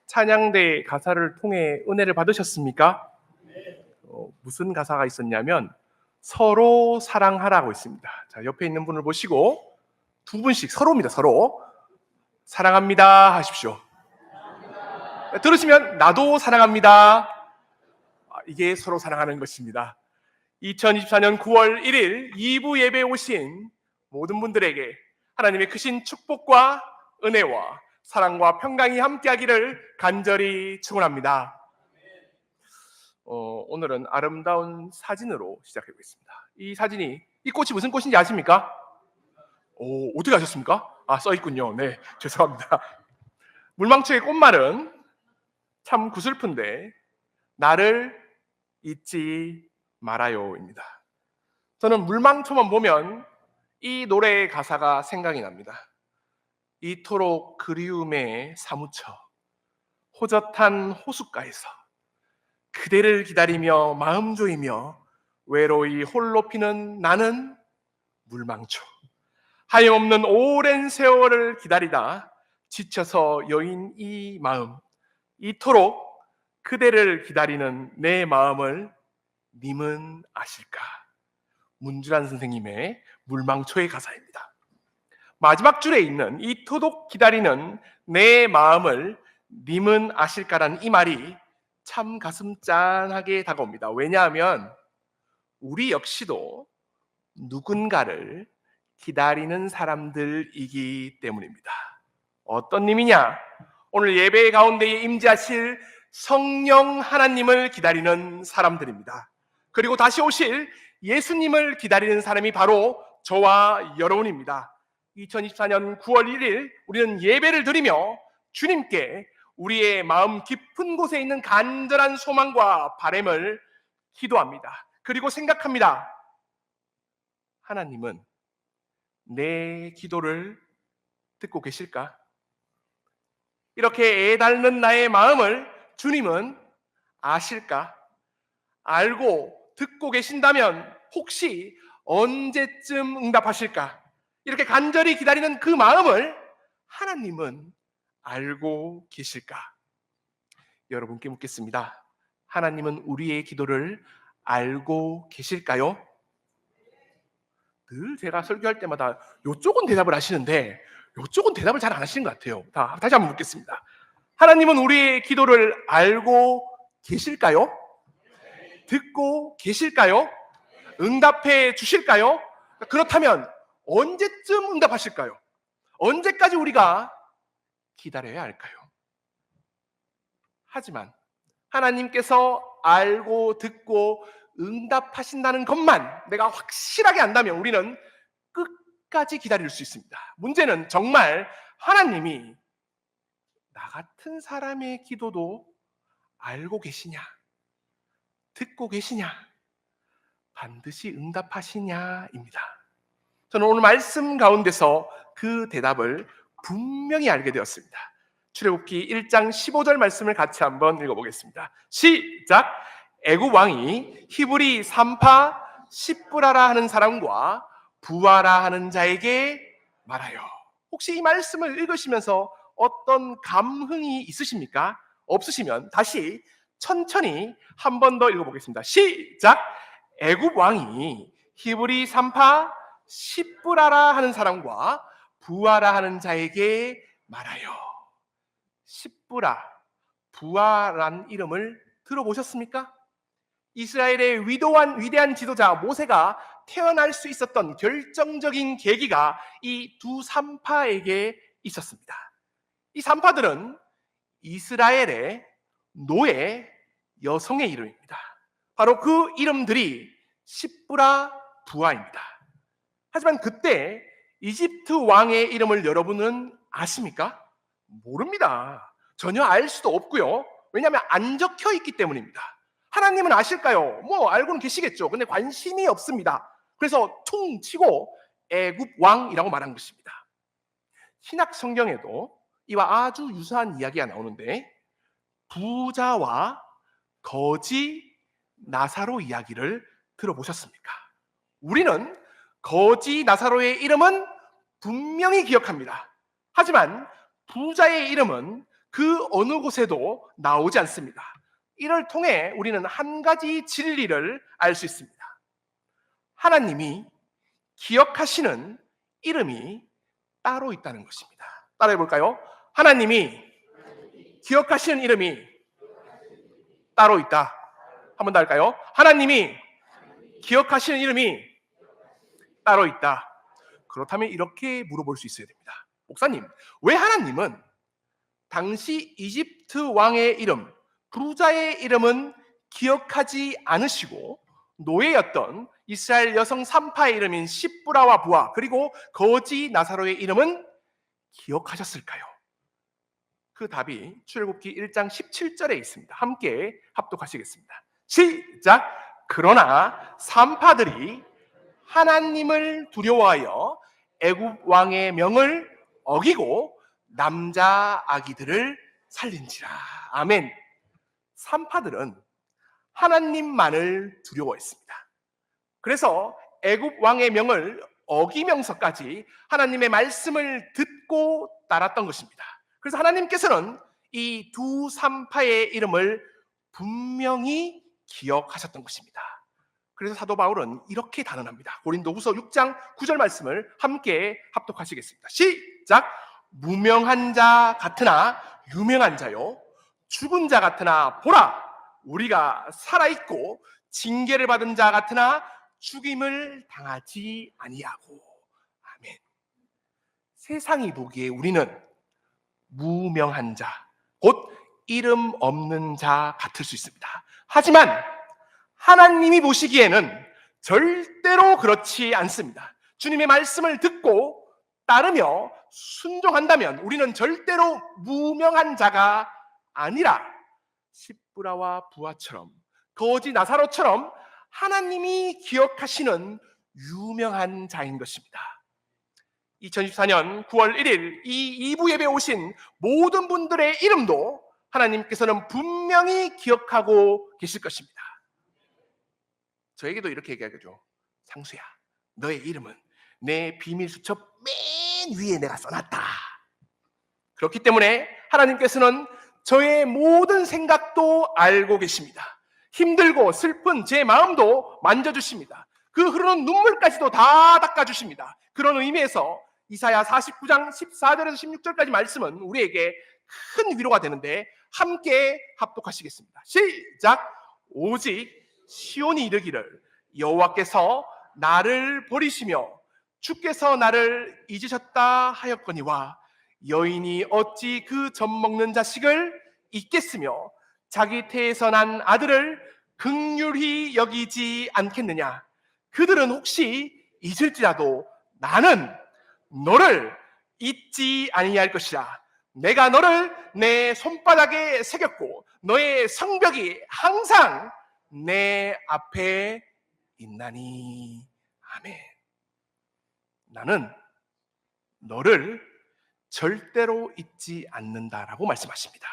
찬양대 가사를 통해 은혜를 받으셨습니까? 무슨 가사가 있었냐면 서로 사랑하라고 있습니다. 자, 옆에 있는 분을 보시고 두 분씩 서로입니다. 서로 사랑합니다 하십시오. 들으시면 나도 사랑합니다. 이게 서로 사랑하는 것입니다. 2024년 9월 1일 2부 예배에 오신 모든 분들에게 하나님의 크신 축복과 은혜와 사랑과 평강이 함께하기를 간절히 축원합니다. 오늘은 아름다운 사진으로 시작해 보겠습니다. 이 꽃이 무슨 꽃인지 아십니까? 어떻게 아셨습니까? 써 있군요. 네, 죄송합니다. 물망초의 꽃말은 참 구슬픈데 나를 잊지 말아요입니다. 저는 물망초만 보면 이 노래의 가사가 생각이 납니다. 이토록 그리움에 사무쳐 호젓한 호숫가에서 그대를 기다리며 마음 조이며 외로이 홀로 피는 나는 물망초. 하염없는 오랜 세월을 기다리다 지쳐서 여인 이 마음. 이토록 그대를 기다리는 내 마음을 님은 아실까? 문주란 선생님의 물망초의 가사입니다. 마지막 줄에 있는 이토록 기다리는 내 마음을 님은 아실까라는 이 말이 참 가슴 짠하게 다가옵니다. 왜냐하면 우리 역시도 누군가를 기다리는 사람들이기 때문입니다. 어떤 님이냐? 오늘 예배 가운데에 임재하실 성령 하나님을 기다리는 사람들입니다. 그리고 다시 오실 예수님을 기다리는 사람이 바로 저와 여러분입니다. 2024년 9월 1일 우리는 예배를 드리며 주님께 우리의 마음 깊은 곳에 있는 간절한 소망과 바람을 기도합니다. 그리고 생각합니다. 하나님은 내 기도를 듣고 계실까? 이렇게 애달는 나의 마음을 주님은 아실까? 알고 듣고 계신다면 혹시 언제쯤 응답하실까? 이렇게 간절히 기다리는 그 마음을 하나님은 알고 계실까? 여러분께 묻겠습니다. 하나님은 우리의 기도를 알고 계실까요? 늘 제가 설교할 때마다 이쪽은 대답을 하시는데 이쪽은 대답을 잘 안 하시는 것 같아요. 다시 한번 묻겠습니다. 하나님은 우리의 기도를 알고 계실까요? 듣고 계실까요? 응답해 주실까요? 그렇다면 언제쯤 응답하실까요? 언제까지 우리가 기다려야 할까요? 하지만 하나님께서 알고 듣고 응답하신다는 것만 내가 확실하게 안다면 우리는 끝까지 기다릴 수 있습니다. 문제는 정말 하나님이 나 같은 사람의 기도도 알고 계시냐? 듣고 계시냐? 반드시 응답하시냐입니다. 저는 오늘 말씀 가운데서 그 대답을 분명히 알게 되었습니다. 출애굽기 1장 15절 말씀을 같이 한번 읽어보겠습니다. 시작! 애굽 왕이 히브리 산파 십브라라 하는 사람과 부하라 하는 자에게 말하여. 혹시 이 말씀을 읽으시면서 어떤 감흥이 있으십니까? 없으시면 다시 천천히 한 번 더 읽어보겠습니다. 시작! 애굽 왕이 히브리 산파 십브라라 하는 사람과 부하라 하는 자에게 말하여. 십브라, 부하란 이름을 들어보셨습니까? 이스라엘의 위대한 지도자 모세가 태어날 수 있었던 결정적인 계기가 이 두 산파에게 있었습니다. 이 산파들은 이스라엘의 노예 여성의 이름입니다. 바로 그 이름들이 십브라, 부하입니다. 하지만 그때 이집트 왕의 이름을 여러분은 아십니까? 모릅니다. 전혀 알 수도 없고요. 왜냐하면 안 적혀 있기 때문입니다. 하나님은 아실까요? 알고는 계시겠죠. 근데 관심이 없습니다. 그래서 퉁 치고 애굽 왕이라고 말한 것입니다. 신약 성경에도 이와 아주 유사한 이야기가 나오는데 부자와 거지 나사로 이야기를 들어보셨습니까? 우리는 거지 나사로의 이름은 분명히 기억합니다. 하지만 부자의 이름은 그 어느 곳에도 나오지 않습니다. 이를 통해 우리는 한 가지 진리를 알 수 있습니다. 하나님이 기억하시는 이름이 따로 있다는 것입니다. 따라해 볼까요? 하나님이 기억하시는 이름이 따로 있다. 한 번 더 할까요? 하나님이 기억하시는 이름이 따로 있다. 그렇다면 이렇게 물어볼 수 있어야 됩니다. 목사님, 왜 하나님은 당시 이집트 왕의 이름, 부자의 이름은 기억하지 않으시고 노예였던 이스라엘 여성 3파의 이름인 시브라와 부아 그리고 거지 나사로의 이름은 기억하셨을까요? 그 답이 출애굽기 1장 17절에 있습니다. 함께 합독하시겠습니다. 시작! 그러나 3파들이 하나님을 두려워하여 애굽 왕의 명을 어기고 남자 아기들을 살린지라. 아멘. 3파들은 하나님만을 두려워했습니다. 그래서 애굽 왕의 명을 어기면서까지 하나님의 말씀을 듣고 따랐던 것입니다. 그래서 하나님께서는 이 두 3파의 이름을 분명히 기억하셨던 것입니다. 그래서 사도 바울은 이렇게 단언합니다. 고린도후서 6장 9절 말씀을 함께 합독하시겠습니다. 시작! 무명한 자 같으나 유명한 자요, 죽은 자 같으나 보라, 우리가 살아있고 징계를 받은 자 같으나 죽임을 당하지 아니하고. 아멘. 세상이 보기에 우리는 무명한 자, 곧 이름 없는 자 같을 수 있습니다. 하지만 하나님이 보시기에는 절대로 그렇지 않습니다. 주님의 말씀을 듣고 따르며 순종한다면 우리는 절대로 무명한 자가 아니라 시브라와 부하처럼 거지 나사로처럼 하나님이 기억하시는 유명한 자인 것입니다. 2014년 9월 1일 이 2부 예배에 오신 모든 분들의 이름도 하나님께서는 분명히 기억하고 계실 것입니다. 저에게도 이렇게 얘기하죠. 상수야, 너의 이름은 내 비밀 수첩 맨 위에 내가 써놨다. 그렇기 때문에 하나님께서는 저의 모든 생각도 알고 계십니다. 힘들고 슬픈 제 마음도 만져주십니다. 그 흐르는 눈물까지도 다 닦아주십니다. 그런 의미에서 이사야 49장 14절에서 16절까지 말씀은 우리에게 큰 위로가 되는데 함께 합독하시겠습니다. 시작! 오직 시온이 이르기를 여호와께서 나를 버리시며 주께서 나를 잊으셨다 하였거니와 여인이 어찌 그 젖먹는 자식을 잊겠으며 자기 태에서 난 아들을 긍휼히 여기지 않겠느냐. 그들은 혹시 잊을지라도 나는 너를 잊지 아니할 것이라. 내가 너를 내 손바닥에 새겼고 너의 성벽이 항상 내 앞에 있나니. 아멘. 나는 너를 절대로 잊지 않는다라고 말씀하십니다.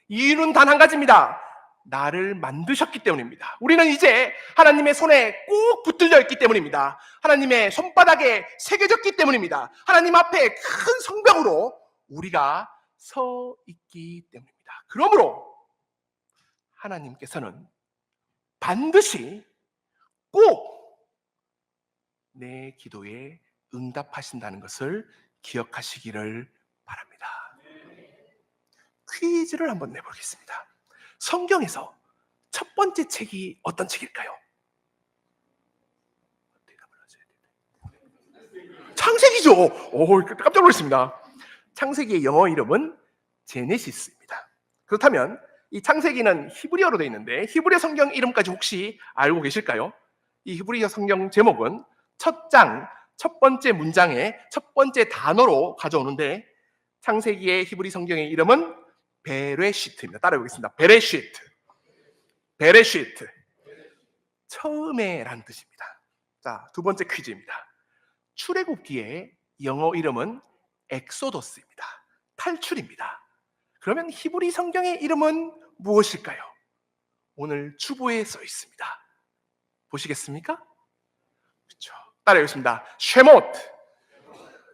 이유는 단 한 가지입니다. 나를 만드셨기 때문입니다. 우리는 이제 하나님의 손에 꼭 붙들려 있기 때문입니다. 하나님의 손바닥에 새겨졌기 때문입니다. 하나님 앞에 큰 성벽으로 우리가 서 있기 때문입니다. 그러므로 하나님께서는 반드시 꼭 내 기도에 응답하신다는 것을 기억하시기를 바랍니다. 퀴즈를 한번 내보겠습니다. 성경에서 첫 번째 책이 어떤 책일까요? 창세기죠. 깜짝 놀랐습니다. 창세기의 영어 이름은 제네시스입니다. 그렇다면 이 창세기는 히브리어로 되어 있는데 히브리어 성경 이름까지 혹시 알고 계실까요? 이 히브리어 성경 제목은 첫 장, 첫 번째 문장의 첫 번째 단어로 가져오는데 창세기의 히브리 성경의 이름은 베레시트입니다. 따라해보겠습니다. 베레시트. 베레시트. 처음에란 뜻입니다. 자, 두 번째 퀴즈입니다. 출애굽기의 영어 이름은 엑소더스입니다. 탈출입니다. 그러면 히브리 성경의 이름은 무엇일까요? 오늘 주보에 써 있습니다. 보시겠습니까? 그렇죠. 따라해보겠습니다. 쉐모트.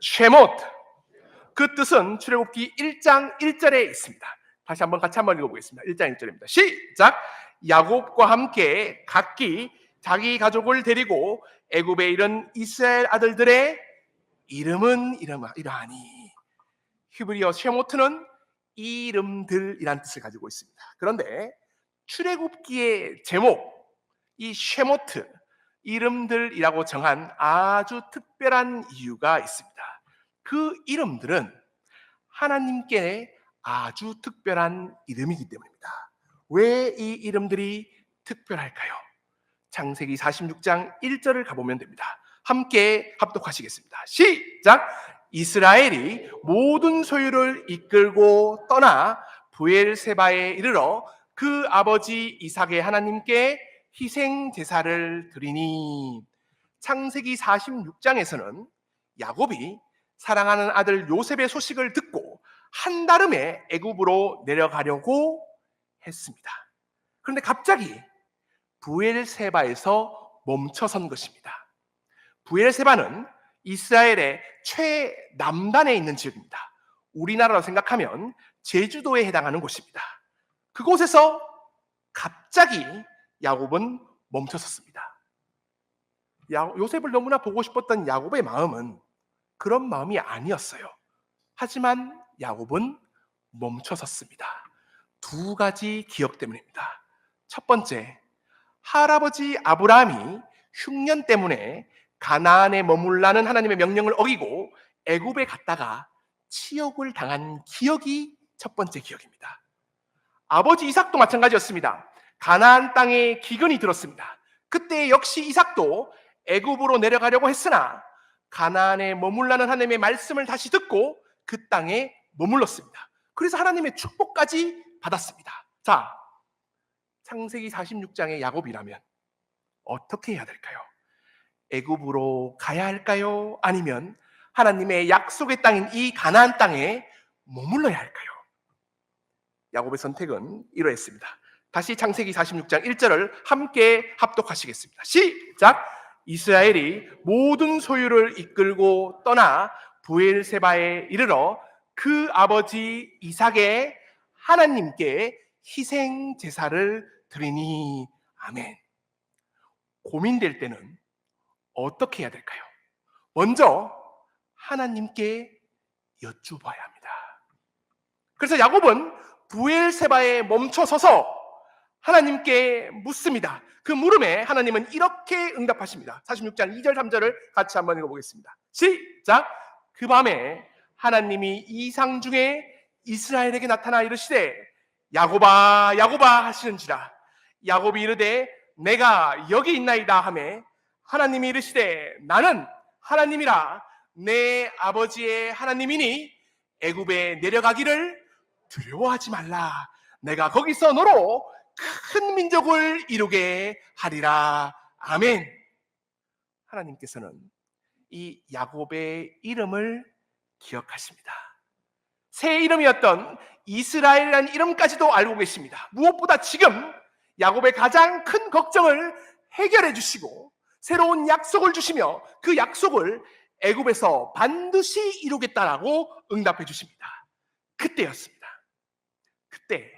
쉐모트. 그 뜻은 출애굽기 1장 1절에 있습니다. 다시 한번 같이 한번 읽어보겠습니다. 1장 1절입니다. 시작! 야곱과 함께 각기 자기 가족을 데리고 애굽에 이른 이스라엘 아들들의 이름은 이러하니. 히브리어 쉐모트는 이름들이란 뜻을 가지고 있습니다. 그런데 출애굽기의 제목, 이 쉐모트, 이름들이라고 정한 아주 특별한 이유가 있습니다. 그 이름들은 하나님께 아주 특별한 이름이기 때문입니다. 왜 이 이름들이 특별할까요? 창세기 46장 1절을 가보면 됩니다. 함께 합독하시겠습니다. 시작! 이스라엘이 모든 소유를 이끌고 떠나 브엘세바에 이르러 그 아버지 이삭의 하나님께 희생 제사를 드리니. 창세기 46장에서는 야곱이 사랑하는 아들 요셉의 소식을 듣고 한달음에 애굽으로 내려가려고 했습니다. 그런데 갑자기 브엘세바에서 멈춰선 것입니다. 브엘세바는 이스라엘의 최남단에 있는 지역입니다. 우리나라로 생각하면 제주도에 해당하는 곳입니다. 그곳에서 갑자기 야곱은 멈춰섰습니다. 요셉을 너무나 보고 싶었던 야곱의 마음은 그런 마음이 아니었어요. 하지만 야곱은 멈춰섰습니다. 두 가지 기억 때문입니다. 첫 번째, 할아버지 아브라함이 흉년 때문에 가나안에 머물라는 하나님의 명령을 어기고 애굽에 갔다가 치욕을 당한 기억이 첫 번째 기억입니다. 아버지 이삭도 마찬가지였습니다. 가나안 땅에 기근이 들었습니다. 그때 역시 이삭도 애굽으로 내려가려고 했으나 가나안에 머물라는 하나님의 말씀을 다시 듣고 그 땅에 머물렀습니다. 그래서 하나님의 축복까지 받았습니다. 자, 창세기 46장의 야곱이라면 어떻게 해야 될까요? 애굽으로 가야 할까요? 아니면 하나님의 약속의 땅인 이 가나안 땅에 머물러야 할까요? 야곱의 선택은 이러했습니다. 다시 창세기 46장 1절을 함께 합독하시겠습니다. 시작! 이스라엘이 모든 소유를 이끌고 떠나 브엘세바에 이르러 그 아버지 이삭의 하나님께 희생 제사를 드리니. 아멘. 고민될 때는 어떻게 해야 될까요? 먼저 하나님께 여쭈봐야 합니다. 그래서 야곱은 브엘세바에 멈춰서서 하나님께 묻습니다. 그 물음에 하나님은 이렇게 응답하십니다. 46장 2절 3절을 같이 한번 읽어보겠습니다. 시작! 그 밤에 하나님이 이상 중에 이스라엘에게 나타나 이르시되 야곱아 야곱아 하시는지라. 야곱이 이르되 내가 여기 있나이다 하매 하나님이 이르시되 나는 하나님이라 내 아버지의 하나님이니 애굽에 내려가기를 두려워하지 말라. 내가 거기서 너로 큰 민족을 이루게 하리라. 아멘. 하나님께서는 이 야곱의 이름을 기억하십니다. 새 이름이었던 이스라엘이라는 이름까지도 알고 계십니다. 무엇보다 지금 야곱의 가장 큰 걱정을 해결해 주시고 새로운 약속을 주시며 그 약속을 애굽에서 반드시 이루겠다라고 응답해 주십니다. 그때였습니다. 그때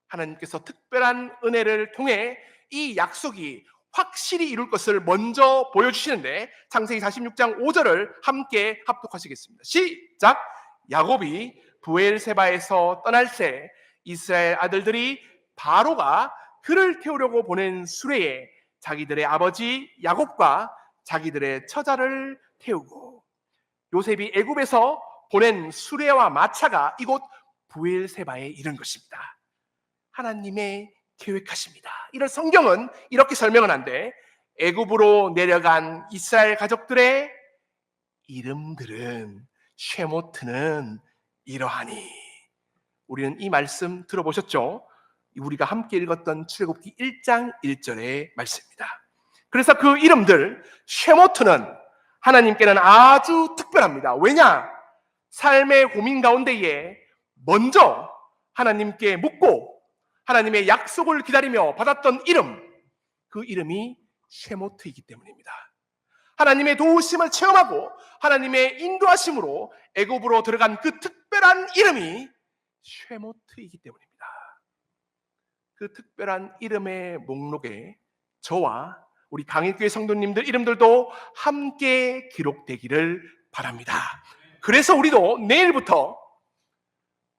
하나님께서 특별한 은혜를 통해 이 약속이 확실히 이룰 것을 먼저 보여주시는데 창세기 46장 5절을 함께 합독하시겠습니다. 시작! 야곱이 브엘세바에서 떠날 새 이스라엘 아들들이 바로가 그를 태우려고 보낸 수레에 자기들의 아버지 야곱과 자기들의 처자를 태우고, 요셉이 애굽에서 보낸 수레와 마차가 이곳 브엘세바에 이른 것입니다. 하나님의 계획하십니다. 이런 성경은 이렇게 설명은 한데 애굽으로 내려간 이스라엘 가족들의 이름들은 쉐모트는 이러하니. 우리는 이 말씀 들어보셨죠? 우리가 함께 읽었던 출애굽기 1장 1절의 말씀입니다. 그래서 그 이름들 쉐모트는 하나님께는 아주 특별합니다. 왜냐? 삶의 고민 가운데에 먼저 하나님께 묻고 하나님의 약속을 기다리며 받았던 이름, 그 이름이 쉐모트이기 때문입니다. 하나님의 도우심을 체험하고 하나님의 인도하심으로 애굽으로 들어간 그 특별한 이름이 쉐모트이기 때문입니다. 그 특별한 이름의 목록에 저와 우리 강일교회 성도님들 이름들도 함께 기록되기를 바랍니다. 그래서 우리도 내일부터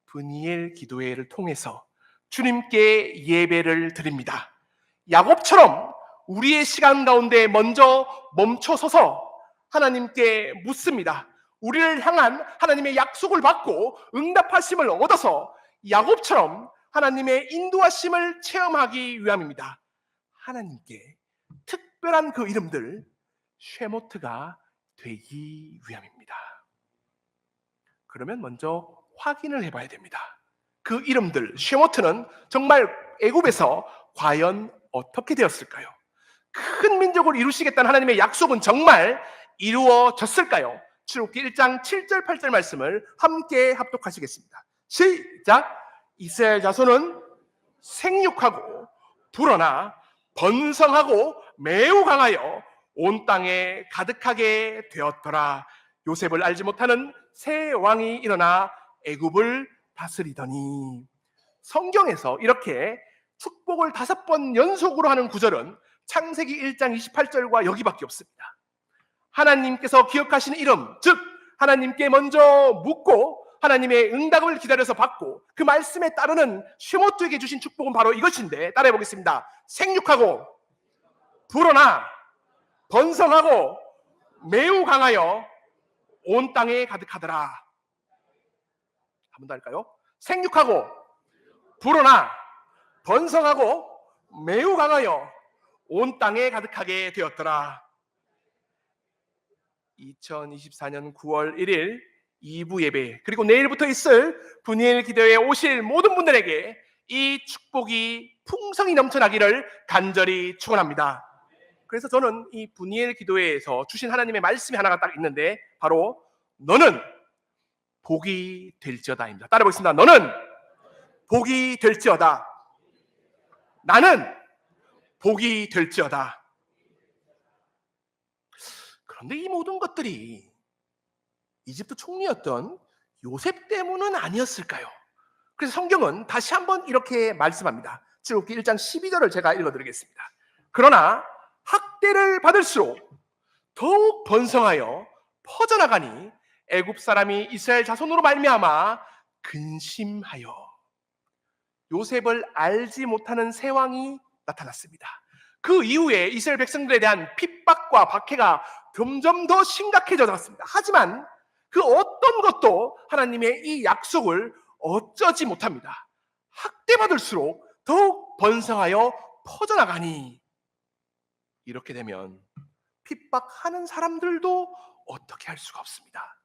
브니엘 기도회를 통해서 주님께 예배를 드립니다. 야곱처럼 우리의 시간 가운데 먼저 멈춰서서 하나님께 묻습니다. 우리를 향한 하나님의 약속을 받고 응답하심을 얻어서 야곱처럼 하나님의 인도하심을 체험하기 위함입니다. 하나님께 특별한 그 이름들 쉐모트가 되기 위함입니다. 그러면 먼저 확인을 해봐야 됩니다. 그 이름들 쉐모트는 정말 애굽에서 과연 어떻게 되었을까요? 큰 민족을 이루시겠다는 하나님의 약속은 정말 이루어졌을까요? 출애굽기 1장 7절 8절 말씀을 함께 합독하시겠습니다. 시작! 이스라엘 자손은 생육하고 불어나 번성하고 매우 강하여 온 땅에 가득하게 되었더라. 요셉을 알지 못하는 새 왕이 일어나 애굽을 다스리더니. 성경에서 이렇게 축복을 5번 연속으로 하는 구절은 창세기 1장 28절과 여기밖에 없습니다. 하나님께서 기억하시는 이름, 즉 하나님께 먼저 묻고 하나님의 응답을 기다려서 받고 그 말씀에 따르는 쉐모트에게 주신 축복은 바로 이것인데, 따라해 보겠습니다. 생육하고 불어나 번성하고 매우 강하여 온 땅에 가득하더라. 한 번 더 할까요? 생육하고 불어나 번성하고 매우 강하여 온 땅에 가득하게 되었더라. 2024년 9월 1일 2부 예배, 그리고 내일부터 있을 브니엘 기도회에 오실 모든 분들에게 이 축복이 풍성히 넘쳐나기를 간절히 축원합니다. 그래서 저는 이 브니엘 기도회에서 주신 하나님의 말씀이 하나가 딱 있는데, 바로 너는 복이 될지어다입니다. 따라 보겠습니다. 너는 복이 될지어다. 나는 복이 될지어다. 그런데 이 모든 것들이 이집트 총리였던 요셉 때문은 아니었을까요? 그래서 성경은 다시 한번 이렇게 말씀합니다. 출애굽기 1장 12절을 제가 읽어드리겠습니다. 그러나 학대를 받을수록 더욱 번성하여 퍼져나가니 애굽 사람이 이스라엘 자손으로 말미암아 근심하여. 요셉을 알지 못하는 새 왕이 나타났습니다. 그 이후에 이스라엘 백성들에 대한 핍박과 박해가 점점 더 심각해져 갔습니다. 하지만 그 어떤 것도 하나님의 이 약속을 어쩌지 못합니다. 학대받을수록 더욱 번성하여 퍼져나가니. 이렇게 되면 핍박하는 사람들도 어떻게 할 수가 없습니다.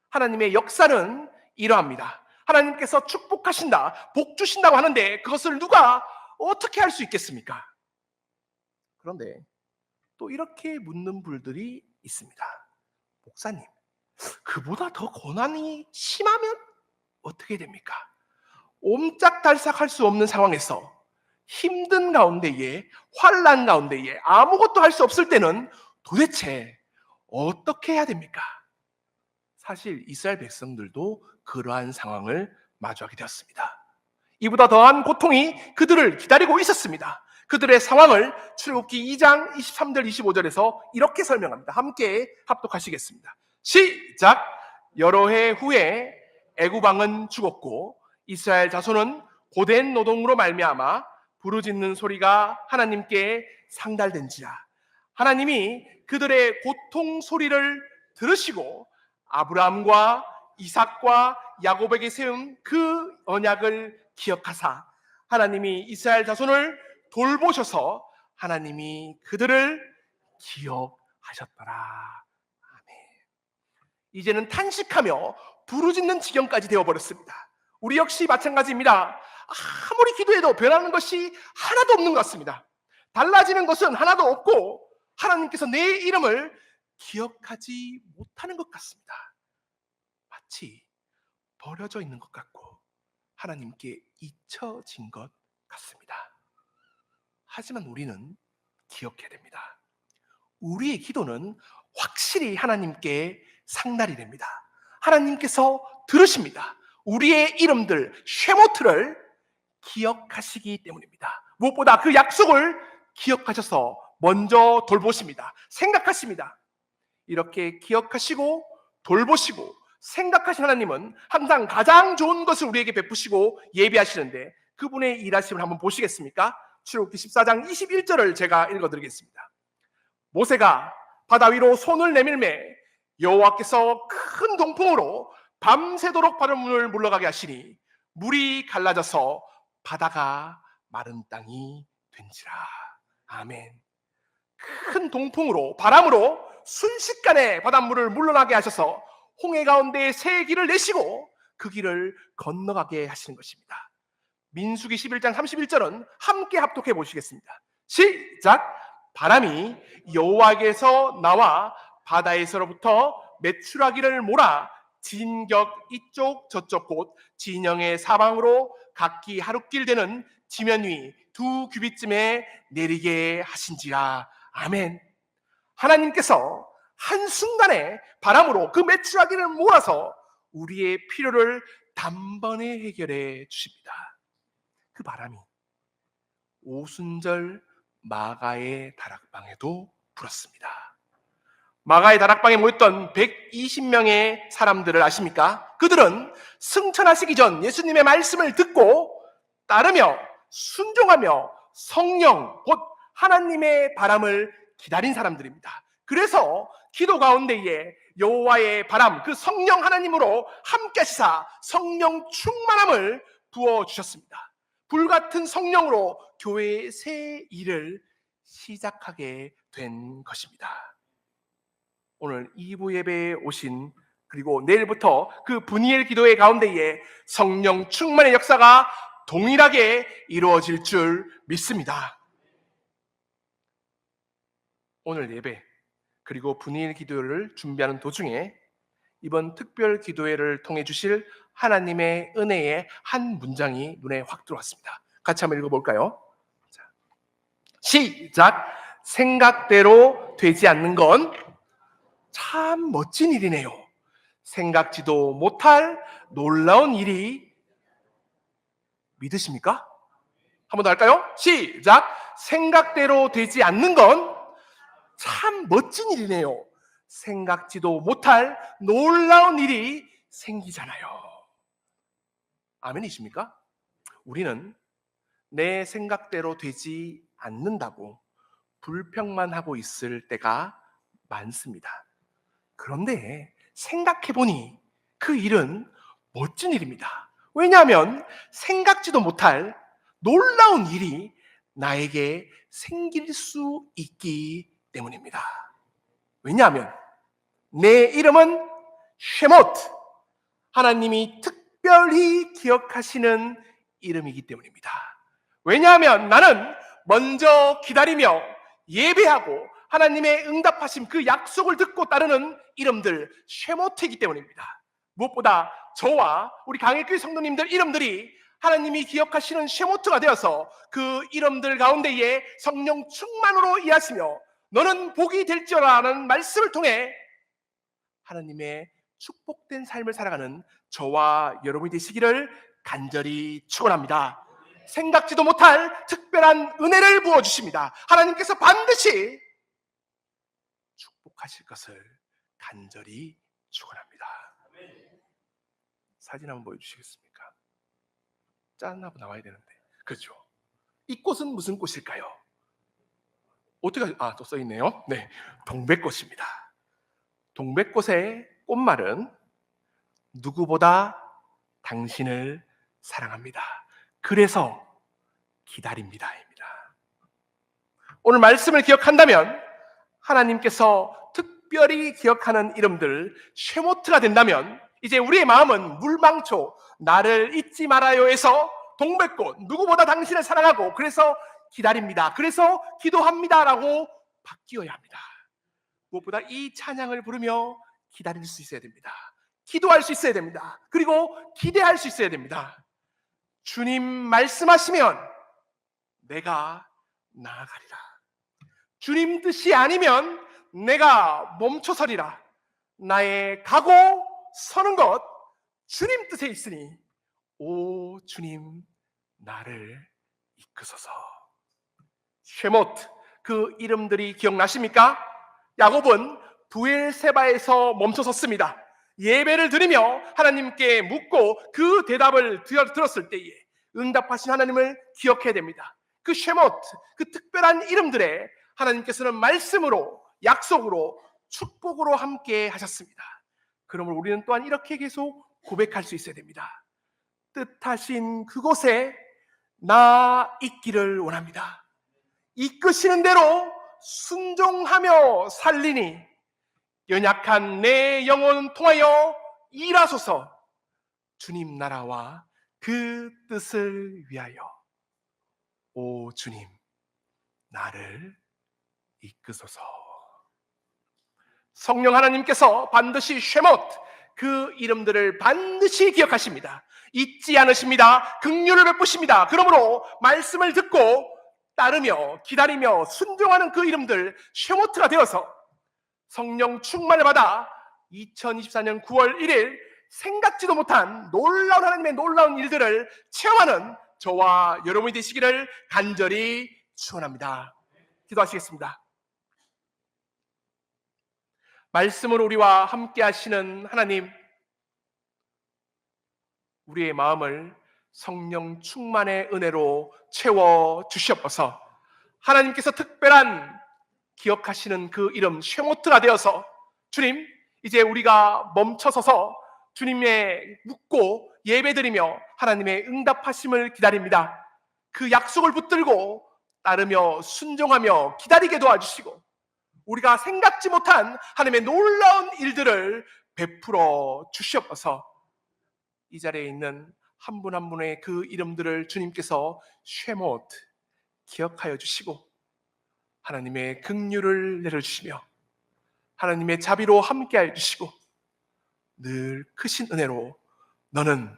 하나님의 역사는 이러합니다. 하나님께서 축복하신다, 복 주신다고 하는데 그것을 누가 어떻게 할 수 있겠습니까? 그런데 또 이렇게 묻는 분들이 있습니다. 목사님, 그보다 더 고난이 심하면 어떻게 됩니까? 옴짝달싹할 수 없는 상황에서, 힘든 가운데에, 환난 가운데에 아무것도 할 수 없을 때는 도대체 어떻게 해야 됩니까? 사실 이스라엘 백성들도 그러한 상황을 마주하게 되었습니다. 이보다 더한 고통이 그들을 기다리고 있었습니다. 그들의 상황을 출애굽기 2장 23절 25절에서 이렇게 설명합니다. 함께 합독하시겠습니다. 시작! 여러 해 후에 애굽 왕은 죽었고 이스라엘 자손은 고된 노동으로 말미암아 부르짖는 소리가 하나님께 상달된지라. 하나님이 그들의 고통 소리를 들으시고 아브라함과 이삭과 야곱에게 세운 그 언약을 기억하사 하나님이 이스라엘 자손을 돌보셔서 하나님이 그들을 기억하셨더라. 아멘. 이제는 탄식하며 부르짖는 지경까지 되어버렸습니다. 우리 역시 마찬가지입니다. 아무리 기도해도 변하는 것이 하나도 없는 것 같습니다. 달라지는 것은 하나도 없고 하나님께서 내 이름을 기억하지 못하는 것 같습니다. 마치 버려져 있는 것 같고 하나님께 잊혀진 것 같습니다. 하지만 우리는 기억해야 됩니다. 우리의 기도는 확실히 하나님께 상달이 됩니다. 하나님께서 들으십니다. 우리의 이름들 쉐모트를 기억하시기 때문입니다. 무엇보다 그 약속을 기억하셔서 먼저 돌보십니다. 생각하십니다. 이렇게 기억하시고 돌보시고 생각하신 하나님은 항상 가장 좋은 것을 우리에게 베푸시고 예비하시는데 그분의 일하심을 한번 보시겠습니까? 출애굽기 14장 21절을 제가 읽어드리겠습니다. 모세가 바다 위로 손을 내밀매 여호와께서 큰 동풍으로 밤새도록 바닷물을 물러가게 하시니 물이 갈라져서 바다가 마른 땅이 된지라. 아멘. 큰 동풍으로 바람으로 순식간에 바닷물을 물러나게 하셔서 홍해 가운데 새 길을 내시고 그 길을 건너가게 하시는 것입니다. 민수기 11장 31절은 함께 합독해 보시겠습니다. 시작! 바람이 여호와께서 나와 바다에서로부터 메추라기를 몰아 진격 이쪽 저쪽 곳 진영의 사방으로 각기 하루길 되는 지면 위 2규빗쯤에 내리게 하신지라. 아멘. 하나님께서 한순간에 바람으로 그 메추라기를 몰아서 우리의 필요를 단번에 해결해 주십니다. 그 바람이 오순절 마가의 다락방에도 불었습니다. 마가의 다락방에 모였던 120명의 사람들을 아십니까? 그들은 승천하시기 전 예수님의 말씀을 듣고 따르며 순종하며 성령 곧 하나님의 바람을 기다린 사람들입니다. 그래서 기도 가운데에 여호와의 바람 그 성령 하나님으로 함께 하시사 성령 충만함을 부어주셨습니다. 불같은 성령으로 교회의 새 일을 시작하게 된 것입니다. 오늘 2부 예배에 오신 그리고 내일부터 그 분이엘 기도회 가운데에 성령 충만의 역사가 동일하게 이루어질 줄 믿습니다. 오늘 예배 그리고 분이엘 기도회를 준비하는 도중에 이번 특별 기도회를 통해 주실 하나님의 은혜의 한 문장이 눈에 확 들어왔습니다. 같이 한번 읽어볼까요? 자, 시작! 생각대로 되지 않는 건 참 멋진 일이네요. 생각지도 못할 놀라운 일이 믿으십니까? 한 번 더 할까요? 시작! 생각대로 되지 않는 건 참 멋진 일이네요. 생각지도 못할 놀라운 일이 생기잖아요. 아멘이십니까? 우리는 내 생각대로 되지 않는다고 불평만 하고 있을 때가 많습니다. 그런데 생각해보니 그 일은 멋진 일입니다. 왜냐하면 생각지도 못할 놀라운 일이 나에게 생길 수 있기 때문입니다. 왜냐하면 내 이름은 쉐모트, 하나님이 특별히 기억하시는 이름이기 때문입니다. 왜냐하면 나는 먼저 기다리며 예배하고 하나님의 응답하심 그 약속을 듣고 따르는 이름들 쉐모트이기 때문입니다. 무엇보다 저와 우리 강일교회 성도님들 이름들이 하나님이 기억하시는 쉐모트가 되어서 그 이름들 가운데에 성령 충만으로 일하시며 너는 복이 될지어라는 말씀을 통해 하나님의 축복된 삶을 살아가는 저와 여러분이 되시기를 간절히 축원합니다. 생각지도 못할 특별한 은혜를 부어주십니다. 하나님께서 반드시 축복하실 것을 간절히 축원합니다. 사진 한번 보여주시겠습니까? 짠 하고 나와야 되는데 그렇죠. 이 꽃은 무슨 꽃일까요? 어떻게 또 써있네요. 네, 동백꽃입니다. 동백꽃의 꽃말은 누구보다 당신을 사랑합니다. 그래서 기다립니다입니다. 오늘 말씀을 기억한다면 하나님께서 특별히 기억하는 이름들 쉐모트가 된다면 이제 우리의 마음은 물망초 나를 잊지 말아요에서 동백꽃 누구보다 당신을 사랑하고 그래서 기다립니다. 그래서 기도합니다라고 바뀌어야 합니다. 무엇보다 이 찬양을 부르며 기다릴 수 있어야 됩니다. 기도할 수 있어야 됩니다. 그리고 기대할 수 있어야 됩니다. 주님 말씀하시면 내가 나아가리라. 주님 뜻이 아니면 내가 멈춰서리라. 나의 가고 서는 것 주님 뜻에 있으니 오 주님 나를 이끄소서. 쉐모트, 그 이름들이 기억나십니까? 야곱은 부엘세바에서 멈춰섰습니다. 예배를 드리며 하나님께 묻고 그 대답을 들었을 때에 응답하신 하나님을 기억해야 됩니다. 그 쉐모트, 그 특별한 이름들에 하나님께서는 말씀으로, 약속으로, 축복으로 함께 하셨습니다. 그러므로 우리는 또한 이렇게 계속 고백할 수 있어야 됩니다. 뜻하신 그곳에 나 있기를 원합니다. 이끄시는 대로 순종하며 살리니 연약한 내 영혼 통하여 일하소서. 주님 나라와 그 뜻을 위하여 오 주님 나를 이끄소서. 성령 하나님께서 반드시 쉐모트, 그 이름들을 반드시 기억하십니다. 잊지 않으십니다. 긍휼을 베푸십니다. 그러므로 말씀을 듣고 따르며 기다리며 순종하는 그 이름들 쉐모트가 되어서 성령 충만을 받아 2024년 9월 1일 생각지도 못한 놀라운 하나님의 놀라운 일들을 체험하는 저와 여러분이 되시기를 간절히 축원합니다. 기도하시겠습니다. 말씀으로 우리와 함께 하시는 하나님, 우리의 마음을 성령 충만의 은혜로 채워 주시옵소서. 하나님께서 특별한 기억하시는 그 이름 쉐모트가 되어서 주님, 이제 우리가 멈춰서서 주님의 묻고 예배드리며 하나님의 응답하심을 기다립니다. 그 약속을 붙들고 따르며 순종하며 기다리게 도와주시고 우리가 생각지 못한 하나님의 놀라운 일들을 베풀어 주시옵소서. 이 자리에 있는 한 분 한 분의 그 이름들을 주님께서 쉐모트 기억하여 주시고 하나님의 긍휼을 내려주시며 하나님의 자비로 함께하여 주시고 늘 크신 은혜로 너는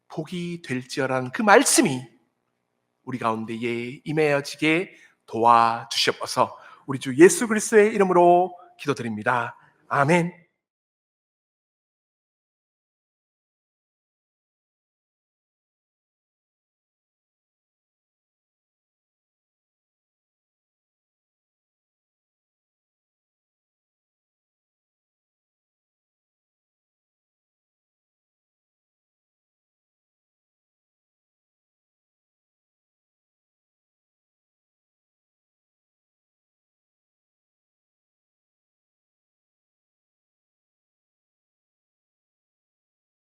복이 될지어라는 그 말씀이 우리 가운데에 임해지게 도와주시옵소서. 우리 주 예수 그리스도의 이름으로 기도드립니다. 아멘.